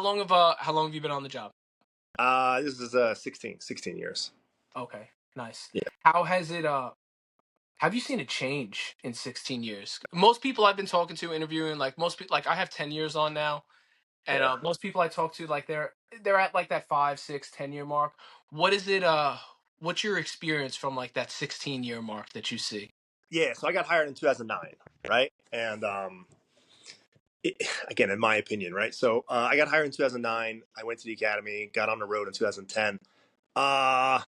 how long have you been on the job? This is 16 years. Okay, nice. Yeah. How has it have you seen a change in 16 years? Most people I've been talking to interviewing, like most people, like I have 10 years on now, and Yeah. most people I talk to, like they're at like that 5, 6, 10 year mark. What is it? What's your experience from like that 16-year mark that you see? Yeah. So I got hired in 2009, right? And again, in my opinion, right? So I got hired in 2009. I went to the academy, got on the road in 2010. Uh,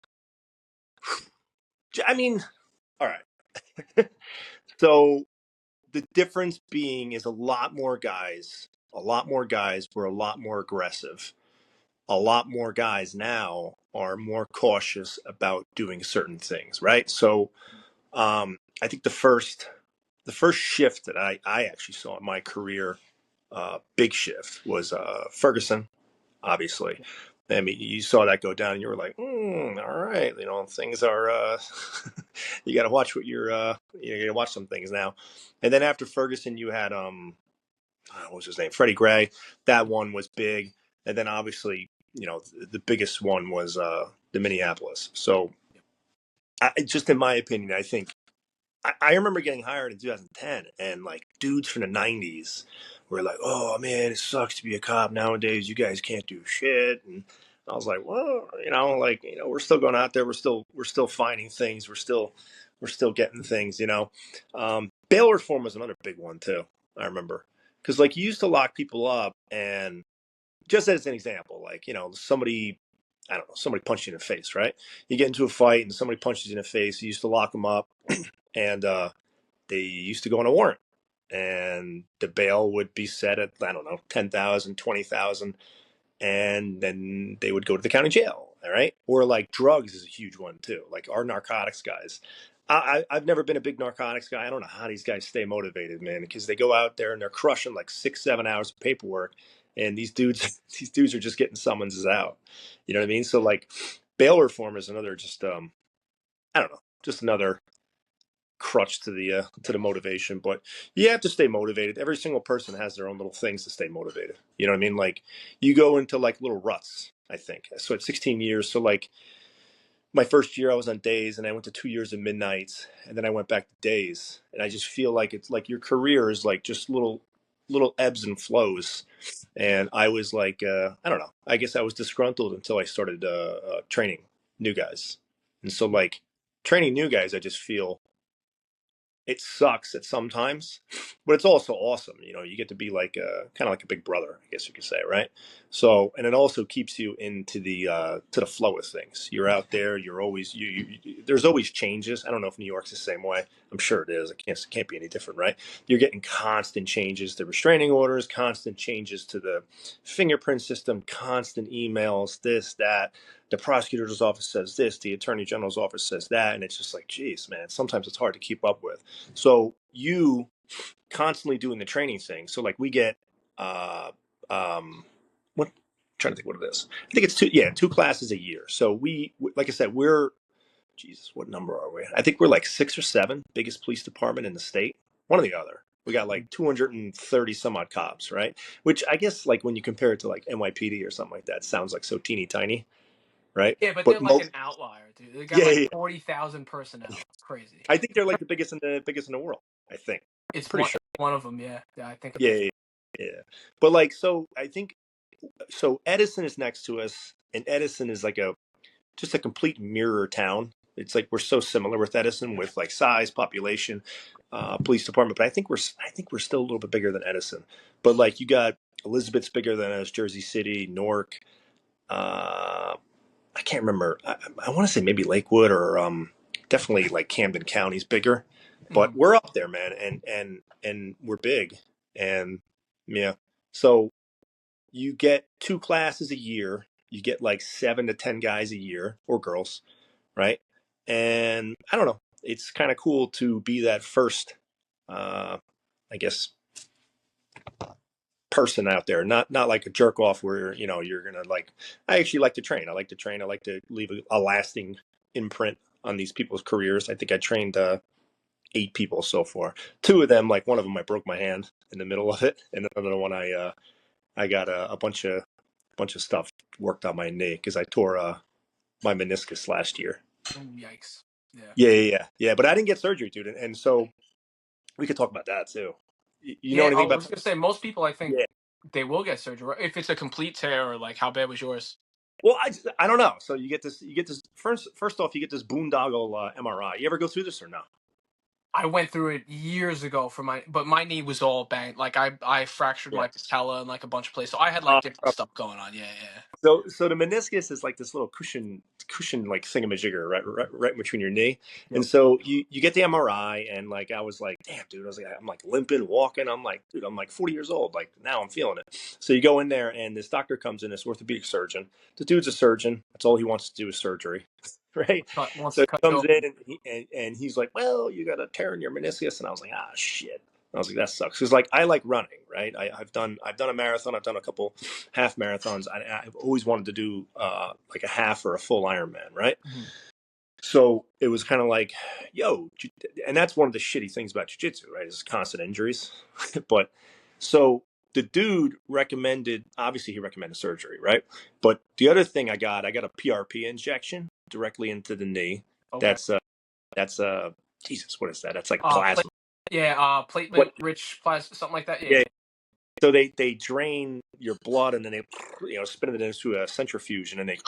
I mean, all right. So the difference being is a lot more guys were a lot more aggressive. A lot more guys now are more cautious about doing certain things, right? So I think the first shift that I actually saw in my career, big shift, was Ferguson, obviously. I mean, you saw that go down, and you were like, "All right, things are." You got to watch you got to watch some things now. And then after Ferguson, you had what was his name, Freddie Gray. That one was big, and then obviously, the biggest one was the Minneapolis. So, just in my opinion, I think I remember getting hired in 2010, and like dudes from the 90s were like, "Oh man, it sucks to be a cop nowadays. You guys can't do shit." And I was like, "Well, we're still going out there. We're still finding things. We're still getting things. Bail reform was another big one too. I remember because like you used to lock people up, and just as an example, like somebody. I don't know, somebody punched you in the face, right? You get into a fight and somebody punches you in the face. You used to lock them up, and they used to go on a warrant, and the bail would be set at, I don't know, 10,000, 20,000, and then they would go to the county jail. All right. Or like drugs is a huge one too. Like our narcotics guys. I've never been a big narcotics guy. I don't know how these guys stay motivated, man, because they go out there and they're crushing like 6, 7 hours of paperwork, and these dudes, these dudes are just getting summonses out. You know what I mean? So like, bail reform is another just I don't know, just another crutch to the motivation. But you have to stay motivated. Every single person has their own little things to stay motivated. You know what I mean? Like you go into like little ruts, I think. So at 16 years, so like my first year I was on days, and I went to 2 years of midnights, and then I went back to days. And I just feel like it's like your career is like just little ebbs and flows. And I was like, I don't know, I guess I was disgruntled until I started training new guys. And so like training new guys, I just feel it sucks at sometimes, but it's also awesome. You get to be like kind of like a big brother, I guess you could say, right? So, and it also keeps you into the to the flow of things. You're out there. You're always there's always changes. I don't know if New York's the same way. I'm sure it is. It can't be any different, right? You're getting constant changes to restraining orders, constant changes to the fingerprint system, constant emails, this, that. The prosecutor's office says this, the attorney general's office says that, and it's just like, geez, man, sometimes it's hard to keep up with. So you constantly doing the training thing. So like we get uh what I'm trying to think what it is. I think it's two classes a year. So like I said, we're Jesus, what number are we? I think we're like 6 or 7, biggest police department in the state. One or the other. We got like 230 some odd cops, right? Which I guess like when you compare it to like NYPD or something like that, sounds like so teeny tiny, right? Yeah, but they're But like an outlier, dude. They got yeah, like yeah, yeah. 40,000 personnel. It's crazy. I think they're like the biggest in the world. I think. It's Pretty one sure. one of them. Yeah, yeah. I think a Yeah, bit. yeah, yeah. But like, so I think so. Edison is next to us, and Edison is like just a complete mirror town. It's like we're so similar with Edison, with like size, population, police department. But I think we're still a little bit bigger than Edison. But like you got Elizabeth's bigger than us, Jersey City, Newark. Uh, I can't remember. I want to say maybe Lakewood or definitely like Camden County's bigger. But Mhm. we're up there, man, and we're big, and yeah. So you get 2 classes a year. You get like 7 to 10 guys a year or girls, right? And I don't know. It's kind of cool to be that first, uh, I guess, person out there. Not like a jerk off where you're gonna like. I actually like to train. I like to train. I like to leave a lasting imprint on these people's careers. I think I trained 8 people so far. 2 of them, like one of them, I broke my hand in the middle of it, and another one I got a bunch of bunch of stuff worked on my knee because I tore my meniscus last year. Oh, yikes. Yeah. Yeah. But I didn't get surgery, dude, and so we could talk about that too. You know Yeah, anything I about? was gonna say most people I think Yeah. they will get surgery right? If it's a complete tear or like how bad was yours? Well, I don't know. So you get this first off you get this boondoggle MRI. You ever go through this or no? I went through it years ago for but my knee was all banged. Like I fractured Yeah. my patella and like a bunch of places. So I had like different stuff going on. Yeah, yeah. So the meniscus is like this little cushion like thingamajigger right between your knee, and Yep. so you get the MRI and like I was like, damn dude, I was like I'm like limping, walking, I'm like dude, I'm like 40 years old, like now I'm feeling it. So you go in there and this doctor comes in, this orthopedic surgeon. The dude's a surgeon. That's all he wants to do is surgery, right? Wants So to he cut you comes in open. and he's like, well, you got a tear in your meniscus, and I was like, ah shit. I was like, that sucks because like I like running, right? I've done a marathon, I've done a couple half marathons. I've always wanted to do like a half or a full Ironman, right? Mhm. So it was kind of like, yo, and that's one of the shitty things about jujitsu, right? Is constant injuries. But so the dude recommended, obviously he recommended surgery, right? But the other thing I got a PRP injection directly into the knee. Okay. That's Jesus, what is that? That's like Plate. plasma. Yeah. What? Platelet rich plasma, something like that. Yeah. Yeah. Yeah. So they drain your blood and then they spin it into a centrifuge and then they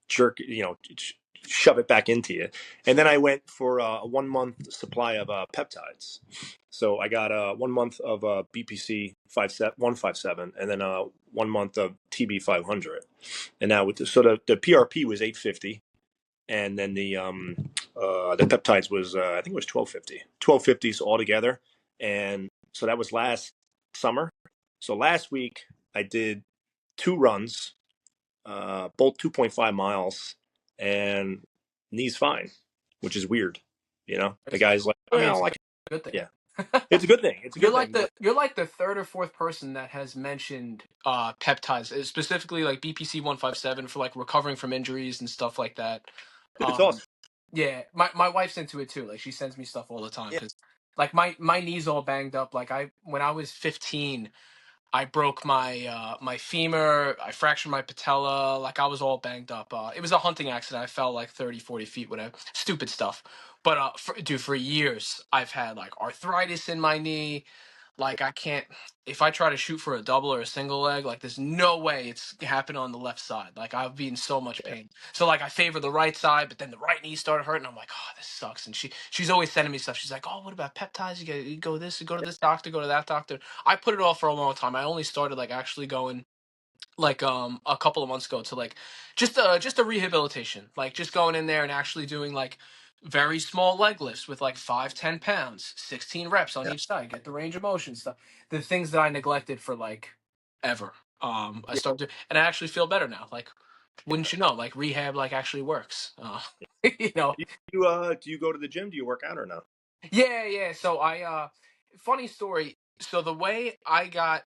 jerk shove it back into you. And then I went for a 1 month supply of peptides. So I got 1 month of BPC 157 and then 1 month of TB 500. And now the PRP was 850 and then the peptides was I think it was 1250s altogether. And so that was last summer. So last week I did 2 runs, both 2.5 miles, and knee's fine, which is weird. The Crazy. guy's like, I mean, well, it's I a can, good thing. yeah, it's a good thing. It's a You're good like thing, the but you're like the third or fourth person that has mentioned peptides, specifically like BPC 157 for like recovering from injuries and stuff like that. dude, it's Um, awesome. yeah, my wife's into it too. Like she sends me stuff all the time Yeah, because like my knee's all banged up. Like when I was 15, I broke my femur. I fractured my patella. Like I was all banged up. It was a hunting accident. I fell like 30, 40 feet, whatever. Stupid stuff. But dude, for years I've had like arthritis in my knee. Like I can't, if I try to shoot for a double or a single leg, like there's no way it's happening on the left side. Like I've been in so much yeah. pain. So like I favor the right side, but then the right knee started hurting. I'm like, oh, this sucks. And she's always sending me stuff. She's like, oh, what about peptides? You go this, you go to this doctor, go to that doctor. I put it off for a long time. I only started like actually going like a couple of months ago to like just a rehabilitation, like just going in there and actually doing like very small leg lifts with like 5-10 pounds, 16 reps on Yeah. each side, get the range of motion stuff, the things that I neglected for like ever. I Yeah. started to, and I actually feel better now. Like wouldn't you know, like rehab like actually works. You know. Do you go to the gym? Do you work out or no? Yeah, yeah. So funny story, so the way I got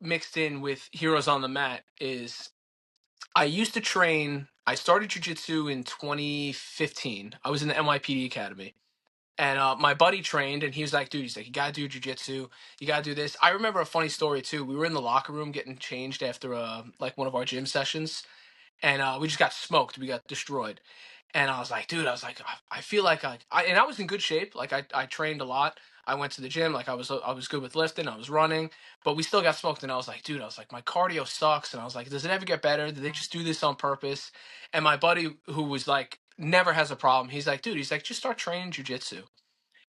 mixed in with Heroes on the Mat is I used to train. I started jujitsu in 2015. I was in the NYPD Academy, and my buddy trained, and he was like, "Dude, he's like, you gotta do jujitsu. You gotta do this." I remember a funny story too. We were in the locker room getting changed after like one of our gym sessions, and we just got smoked. We got destroyed. And I was like, dude, I was like, I feel like and I was in good shape. Like I trained a lot. I went to the gym. Like I was good with lifting. I was running, but we still got smoked. And I was like, dude, I was like, my cardio sucks. And I was like, does it ever get better? Did they just do this on purpose? And my buddy, who was like, never has a problem. He's like, dude, he's like, just start training jujitsu.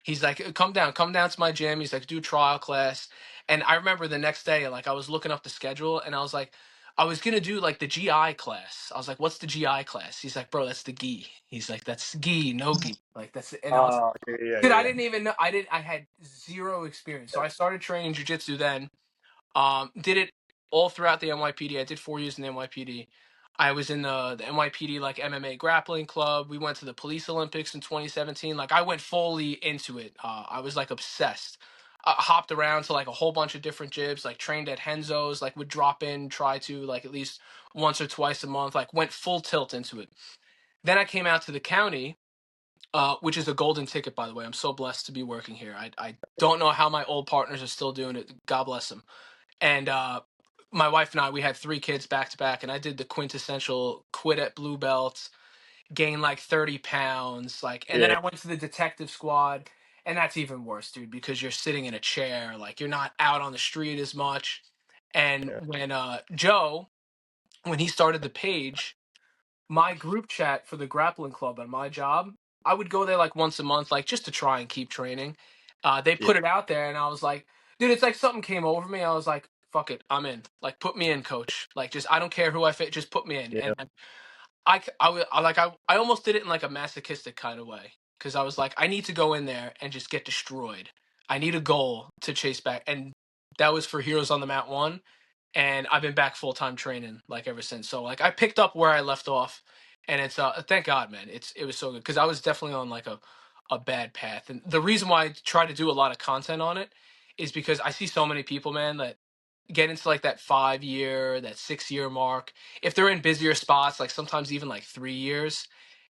He's like, come down to my gym. He's like, do trial class. And I remember the next day, like I was looking up the schedule and I was like, I was gonna do like the GI class. I was like, what's the GI class? He's like, bro, that's the gi. He's like, that's gi, no gi. Like that's it. And I was, Yeah, yeah, dude, yeah, I yeah. didn't even know. I had zero experience. So I started training jujitsu then. Did it all throughout the NYPD. I did 4 years in the NYPD. I was in the NYPD like MMA grappling club. We went to the Police Olympics in 2017. Like I went fully into it. I was like obsessed. Hopped around to like a whole bunch of different gyms. Like trained at Henzo's. Like would drop in, try to like at least once or twice a month. Like went full tilt into it. Then I came out to the county, which is a golden ticket, by the way. I'm so blessed to be working here. I don't know how my old partners are still doing it. God bless them. And my wife and I, we had 3 kids back to back, and I did the quintessential quit at blue belt, gain like 30 pounds, like, and then Yeah, I went to the detective squad, and that's even worse, dude, because you're sitting in a chair, like you're not out on the street as much. And yeah, when Joe, when he started the page, my group chat for the grappling club at my job, I would go there like once a month, like just to try and keep training. They yeah, put it out there, and I was like, dude, it's like something came over me. I was like, fuck it, I'm in. Like, put me in, coach. Like, just I don't care who I fit, just put me in. yeah. And I almost did it in like a masochistic kind of way because I was like, I need to go in there and just get destroyed. I need a goal to chase back, and that was for Heroes on the Mat 1, and I've been back full time training like ever since. So like I picked up where I left off, and it's thank God, man. It was so good because I was definitely on like a bad path, and the reason why I try to do a lot of content on it is because I see so many people, man, that get into like that 5 year, that 6 year mark. If they're in busier spots, like sometimes even like 3 years,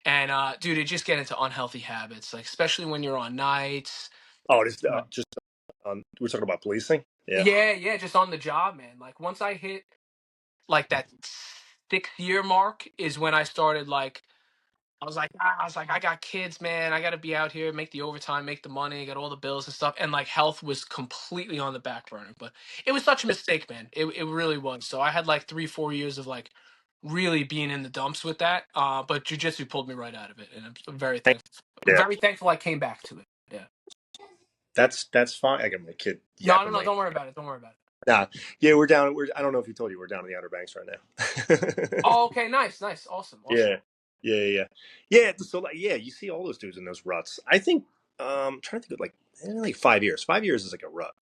and dude, they just get into unhealthy habits, like especially when you're on nights. Oh, this uh, just we're talking about policing. Yeah, yeah, yeah, just on the job, man. Like once I hit like that 6 year mark is when I started like I got kids, man. I got to be out here, make the overtime, make the money, got all the bills and stuff, and like health was completely on the back burner. But it was such a mistake, man. It really was. So I had like 3 4 years of like really being in the dumps with that. But jujitsu pulled me right out of it, and I'm very thankful. yeah. Very thankful I came back to it. Yeah. That's fine. I got my kid No, no, yapping no. my. Don't worry about it. Don't worry about it. Nah, yeah, we're down. I don't know if he told you we're down in the Outer Banks right now. Oh, okay. Nice, nice, awesome, awesome. Yeah, yeah. So like, yeah, you see all those dudes in those ruts. I think, trying to think of like 5 years. 5 years is like a rut.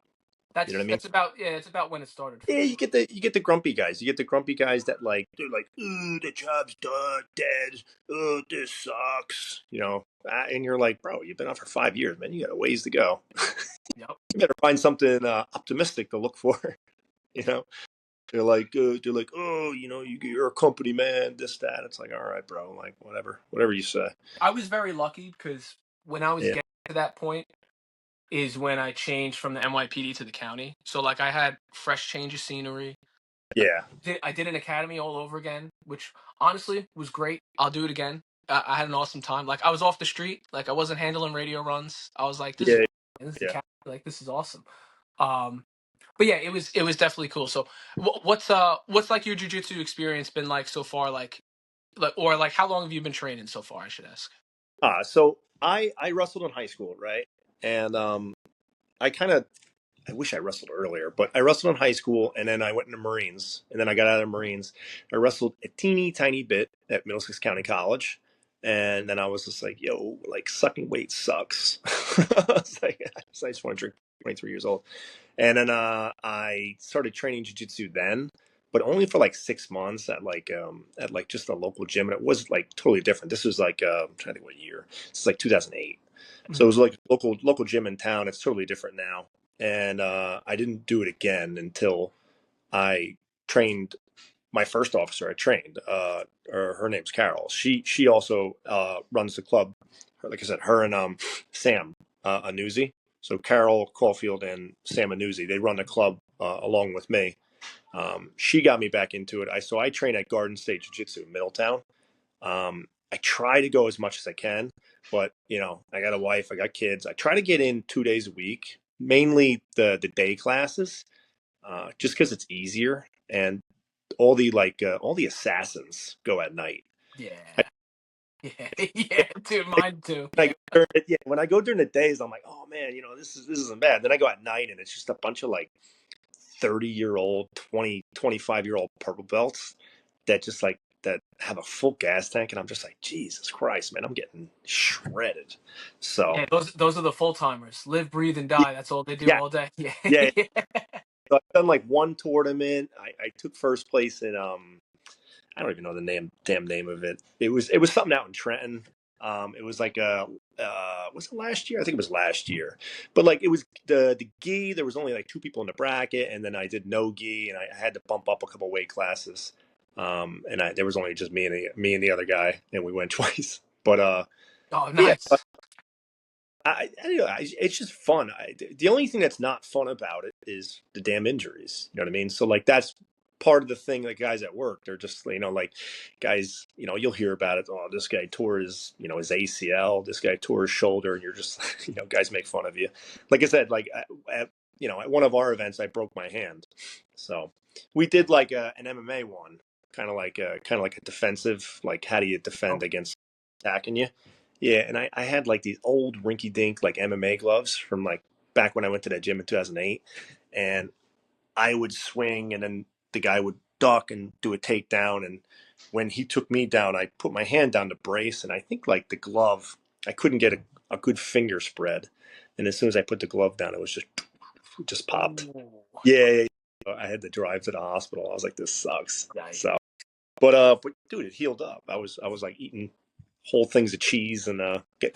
You know what I mean? That's about yeah. It's about when it started for Yeah, me. you get the grumpy guys. You get the grumpy guys that like they're like, ooh, the job's done, dead. Oh, this sucks. And you're like, bro, you've been out for 5 years, man. You got a ways to go. Yep. You better find something optimistic to look for. You know, they're like, oh, you're a company man, this that. It's like, all right, bro, like whatever you say. I was very lucky because when I was Yeah, getting to that point is when I changed from the NYPD to the county. So like I had fresh change of scenery. yeah, I did an academy all over again, which honestly was great. I'll do it again. I had an awesome time. Like I was off the street. Like I wasn't handling radio runs. I was like, yeah, this is yeah. academy. Like this is awesome. Um, but yeah, it was definitely cool. So what's like your jujitsu experience been like so far? Or like how long have you been training so far? I should ask. So I wrestled in high school, right? And I kind of I wish I wrestled earlier, but I wrestled in high school and then I went into Marines and then I got out of the Marines. I wrestled a teeny tiny bit at Middlesex County College. And then I was just like, yo, like sucking weight sucks. I just want to drink 23 years old. And then I started training jujitsu then, but only for like 6 months at like just a local gym, and it was like totally different. This was like I'm trying to think what year. It's like 2008. So it Mhm. was like a local gym in town. It's totally different now, and I didn't do it again until I trained my first officer. I trained. Her name's Carol. She also runs the club. Like I said, her and Sam Anuzzi. So Carol Caulfield and Sam Anuzzi, they run the club along with me. She got me back into it. I train at Garden State Jiu Jitsu in Middletown. I try to go as much as I can, but I got a wife, I got kids. I try to get in 2 days a week, mainly the day classes, just because it's easier. And all the assassins go at night. I, Yeah. Yeah. Yeah. Dude, mine too. I Yeah. go during, yeah, when I go during the days, I'm like, oh man, this isn't bad. Then I go at night, and it's just a bunch of like 30-year-old, 25-year-old purple belts that just like that have a full gas tank, and I'm just like, Jesus Christ, man, I'm getting shredded. So Yeah, those are the full timers. Live, breathe, and yeah, die. That's all they do yeah, all day. Yeah. yeah. Yeah. So I've done like one tournament. I took first place in I don't even know the damn name of it. It was something out in Trenton. It was like was it last year? I think it was last year. But like it was the gi. There was only like two people in the bracket, and then I did no gi, and I had to bump up a couple weight classes. And there was only just me and the other guy, and we went twice. But Oh, yeah, nice. it's just fun. The only thing that's not fun about it is the damn injuries. You know what I mean? So like part of the thing. Like guys at work, they're just like guys. You'll hear about it. Oh, this guy tore his ACL. This guy tore his shoulder, and you're just guys make fun of you. Like I said, like at one of our events, I broke my hand. So we did like an MMA one, kind of like a defensive. Like how do you defend Oh, against attacking you? Yeah, and I had like these old rinky dink like MMA gloves from like back when I went to that gym in 2008, and I would swing, and then the guy would duck and do a takedown. And when he took me down, I put my hand down to brace, and I think like the glove, I couldn't get a good finger spread. And as soon as I put the glove down, it was just popped. oh, Yeah, I had to drive to the hospital. I was like, this sucks. yikes. So, but dude, it healed up. I was like eating whole things of cheese and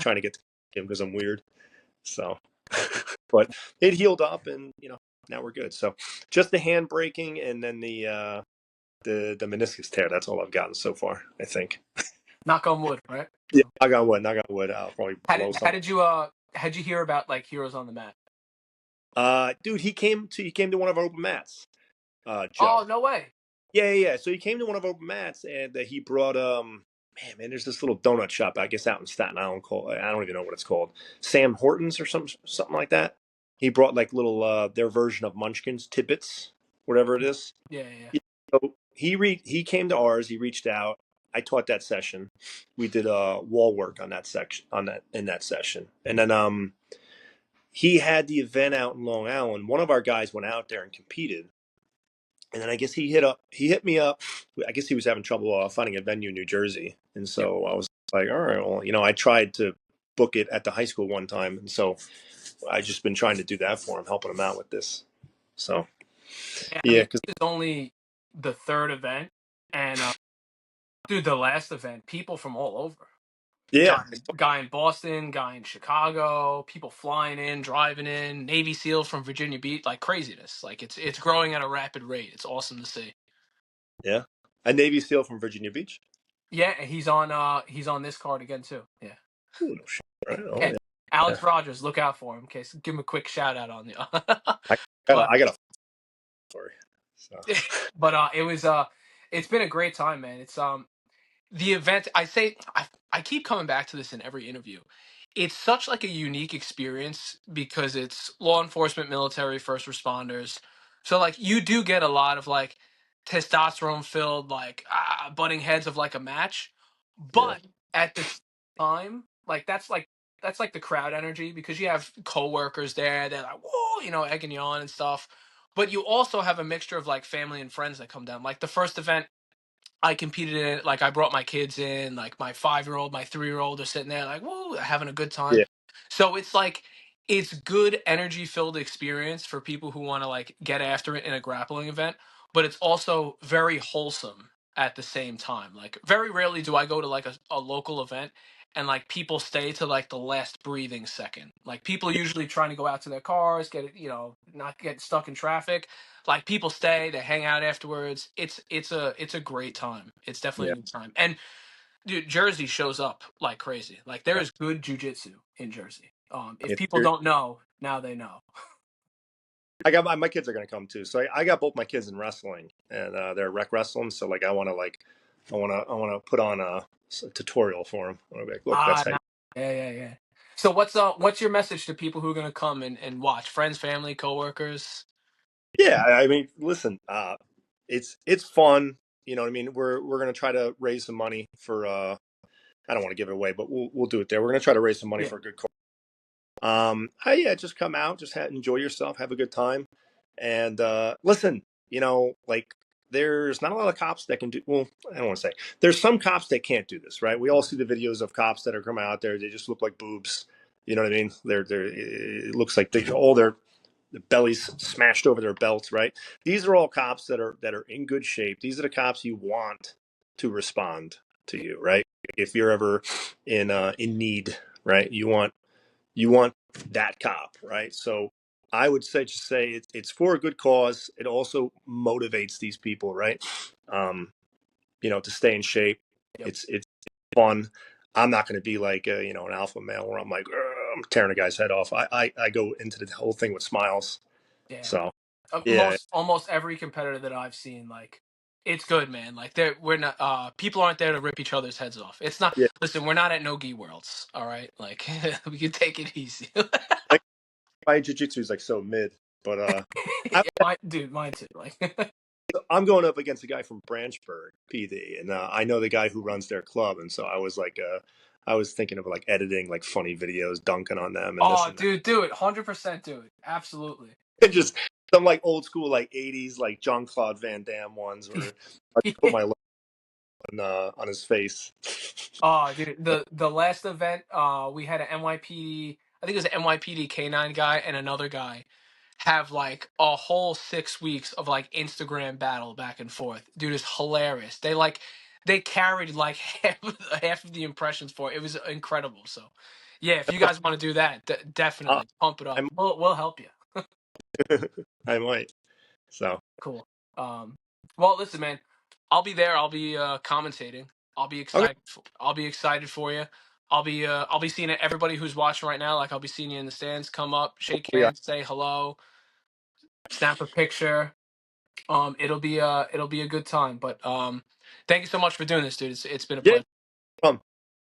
trying to get to him because I'm weird. So, but it healed up, and now we're good. So, just the hand breaking, and then the meniscus tear. That's all I've gotten so far, I think. Knock on wood, right? Yeah, knock on wood. Knock on wood. I'll probably blow How something. did you how'd you hear about like Heroes on the Mat? Dude, he came to one of our open mats. Oh, Joe. no way. Yeah. So he came to one of our open mats, and he brought man, there's this little donut shop, I guess, out in Staten Island called, I don't even know what it's called, Sam Hortons or something like that. He brought like little their version of Munchkins tidbits, whatever it is. Yeah, yeah. Yeah, so he came to ours. He reached out. I taught that session. We did wall work on that section in that session, and then he had the event out in Long Island. One of our guys went out there and competed, and then I guess he hit me up. I guess he was having trouble finding a venue in New Jersey, and Yep. so I was like, all right, well, I tried to book it at the high school one time, and so I just been trying to do that for him, helping him out with this. So Yeah, I yeah, mean, because this is only the third event, and dude, the last event, people from all over. yeah, Guy in Boston, guy in Chicago, people flying in, driving in, Navy SEALs from Virginia Beach, like craziness. Like it's growing at a rapid rate. It's awesome to see. yeah, a Navy SEAL from Virginia Beach. Yeah, and he's on this card again too. Yeah. Ooh, no shit. Right. Oh Yeah. yeah, yeah. Alex Rogers, look out for him. Okay, so give him a quick shout out on the I but I got a story. So but it's been a great time, man. It's the event, I keep coming back to this in every interview. It's such like a unique experience because it's law enforcement, military, first responders. So like you do get a lot of like testosterone filled like butting heads of like a match, yeah, but at the same time like that's like the crowd energy because you have coworkers there, they're like whoa, egging you on and stuff. But you also have a mixture of like family and friends that come down. Like the first event I competed in it. Like I brought my kids in, like my 5-year-old, my 3-year-old are sitting there like, whoa, having a good time. yeah, So it's like it's good energy filled experience for people who want to like get after it in a grappling event, but it's also very wholesome at the same time. Like very rarely do I go to like a local event and like people stay to like the last breathing second. Like people usually trying to go out to their cars, get it, not get stuck in traffic. Like people stay, they hang out afterwards. It's a great time. It's definitely yeah. a good time. And dude, Jersey shows up like crazy. Like there is good jujitsu in Jersey. If people It's don't know, now they know. I got my kids are gonna come too. So I got both my kids in wrestling, and they're rec wrestling. So like I want to put on a tutorial for them. I'm like, look, that's how. Nah, yeah, yeah, yeah. So what's your message to people who are gonna come and watch? Friends, family, coworkers. Yeah, I mean, listen, it's fun. You know what I mean? We're gonna try to raise some money for. I don't want to give it away, but we'll do it there. We're gonna try to raise some money Yeah, for a good cause. Yeah, just come out, just enjoy yourself, have a good time, and listen. Like there's not a lot of cops that can do. Well, I don't want to say there's some cops that can't do this, right? We all see the videos of cops that are coming out there. They just look like boobs. You know what I mean? They're. It looks like all their the bellies smashed over their belts, right? These are all cops that are in good shape. These are the cops you want to respond to yeah, you, right? If you're ever in need, right? You want that cop, right? So I would say just say it's for a good cause. It also motivates these people, right? Um, to stay in shape. yep, It's fun. I'm not going to be like an alpha male where I'm like I'm tearing a guy's head off. I go into the whole thing with smiles. yeah. So Yeah, Almost every competitor that I've seen, like, it's good, man. Like, we're not people aren't there to rip each other's heads off. It's not. yeah. Listen, we're not at no gi worlds, all right? Like, we can take it easy. Like my jiu-jitsu is like so mid, but I, Yeah, dude, mine too. Like, I'm going up against a guy from Branchburg, PD, and I know the guy who runs their club, and so I was like, I was thinking of like editing like funny videos, dunking on them, and this oh, and that, dude, do it, 100% do it, absolutely. and just some like old school like '80s like Jean Claude Van Damme ones where I put my leg on his face. Oh, dude, the last event, we had an NYPD. I think it was an NYPD K9 guy and another guy have like a whole 6 weeks of like Instagram battle back and forth. Dude, it's hilarious. They carried like half of the impressions for it. It was incredible. So, yeah, if you guys want to do that, I, definitely pump it up. I'm, We'll help you. I might. So Cool. Um, well, listen, man, I'll be there. I'll be commentating. I'll be okay, excited. I'll be excited for you. I'll be seeing everybody who's watching right now. Like, I'll be seeing you in the stands. Come up, shake yeah, hands, say hello, snap a picture. It'll be a good time. But thank you so much for doing this, dude. It's been a yeah. pleasure.